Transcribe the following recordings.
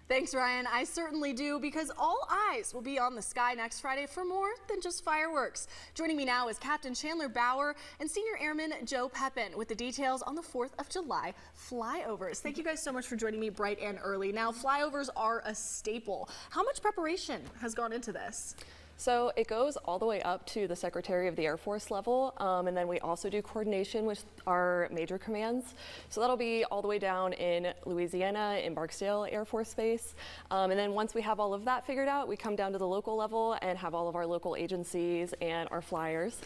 Thanks, Ryan. I certainly do, because all eyes will be on the sky next Friday for more than just fireworks. Joining me now is Captain Chandler Bauer and Senior Airman Joe Pepin with the details on the 4th of July flyovers. Thank you guys so much for joining me bright and early. Now, flyovers are a staple. How much preparation has gone into this? So it goes all the way up to the Secretary of the Air Force level, and then we also do coordination with our major commands. So that'll be all the way down in Louisiana, in Barksdale Air Force Base. And then once we have all of that figured out, we come down to the local level and have all of our local agencies and our flyers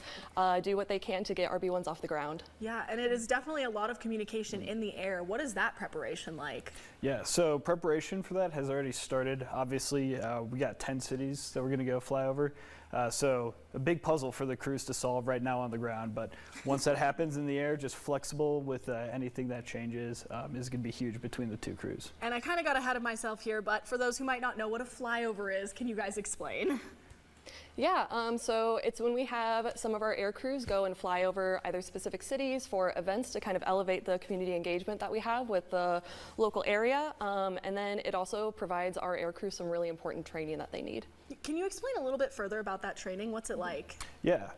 do what they can to get RB1s off the ground. Yeah, and it is definitely a lot of communication in the air. What is that preparation like? Yeah, so preparation for that has already started. Obviously, we got 10 cities that we're going to go fly over. So a big puzzle for the crews to solve right now on the ground. But once that happens in the air, just flexible with anything that changes is going to be huge between the two crews. And I kind of got ahead of myself here, but for those who might not know what a flyover is, can you guys explain? Yeah, so it's when we have some of our air crews go and fly over either specific cities for events to kind of elevate the community engagement that we have with the local area. And then it also provides our air crew some really important training that they need. Can you explain a little bit further about that training? What's it like? Yeah.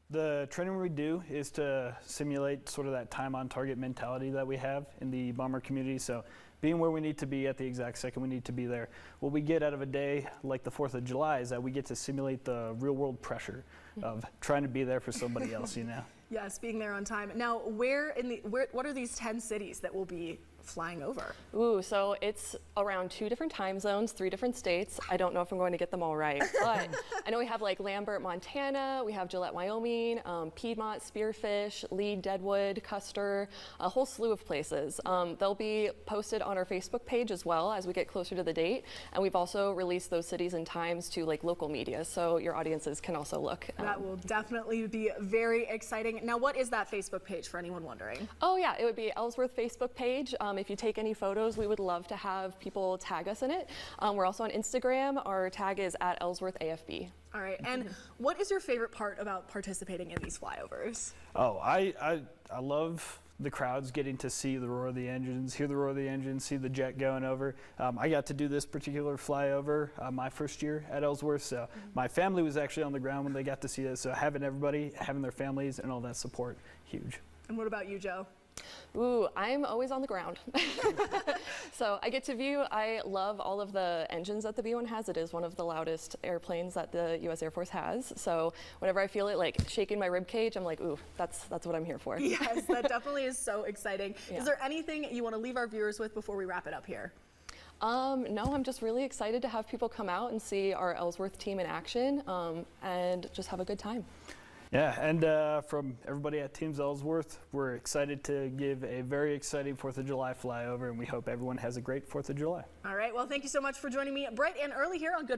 The training we do is to simulate sort of that time on target mentality that we have in the bomber community. So being where we need to be at the exact second we need to be there. What we get out of a day like the 4th of July is that we get to simulate the real world pressure of trying to be there for somebody else, you know? Yes, being there on time. Now, what are these 10 cities that will be flying over? Ooh, so it's around 2 different time zones, 3 different states. I don't know if I'm going to get them all right, but I know we have like Lambert, Montana, we have Gillette, Wyoming, Piedmont, Spearfish, Lee, Deadwood, Custer, a whole slew of places. They'll be posted on our Facebook page as well as we get closer to the date, and we've also released those cities and times to like local media, so your audiences can also look. That will definitely be very exciting. Now, what is that Facebook page for anyone wondering? Oh yeah, it would be Ellsworth Facebook page. If you take any photos, we would love to have people tag us in it. We're also on Instagram. Our tag is at Ellsworth AFB. All right, and what is your favorite part about participating in these flyovers? Oh, I love the crowds getting to see the roar of the engines, hear the roar of the engines, see the jet going over. I got to do this particular flyover my first year at Ellsworth, so my family was actually on the ground when they got to see it, so having everybody, having their families and all that support, huge. And what about you, Joe? Ooh, I'm always on the ground. So I get to view, I love all of the engines that the B-1 has. It is one of the loudest airplanes that the U.S. Air Force has. So whenever I feel it like shaking my rib cage, I'm like, ooh, that's what I'm here for. Yes, that definitely is so exciting. Yeah. Is there anything you want to leave our viewers with before we wrap it up here? No, I'm just really excited to have people come out and see our Ellsworth team in action and just have a good time. Yeah, and from everybody at Teams Ellsworth, we're excited to give a very exciting 4th of July flyover, and we hope everyone has a great 4th of July. All right, well, thank you so much for joining me bright and early here on Good